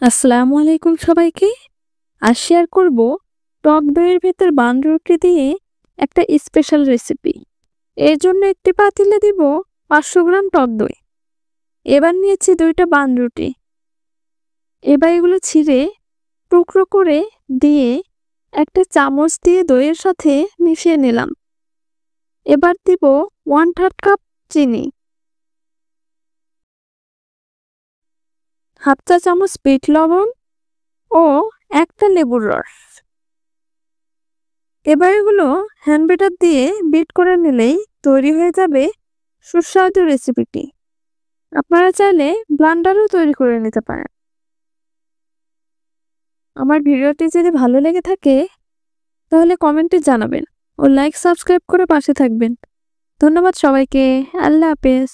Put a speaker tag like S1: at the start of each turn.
S1: আসসালামু আলাইকুম সবাইকে। আজ শেয়ার করব টক দইয়ের ভেতর বানরুটি দিয়ে একটা স্পেশাল রেসিপি। এর জন্য একটি পাতিলে দিব 500 গ্রাম টক দই। এবার নিয়েছি 2টা বানরুটি। এবার এগুলো ছিঁড়ে টুকরো করে দিয়ে একটা চামচ দিয়ে দইয়ের সাথে মিশিয়ে নিলাম। এবার দিব 1/3 কাপ চিনি, হাফ চা চামচ বিট লবণ ও একটা লেবুর রস। এবার এগুলো হ্যান্ড বিটার দিয়ে বিট করে নিলেই তৈরি হয়ে যাবে সুস্বাদু রেসিপিটি। আপনারা চাইলে ব্লেন্ডারও তৈরি করে নিতে পারেন। আমার ভিডিওটি যদি ভালো লেগে থাকে তাহলে কমেন্টে জানাবেন ও লাইক সাবস্ক্রাইব করে পাশে থাকবেন। ধন্যবাদ সবাইকে। আল্লাহ হাফেজ।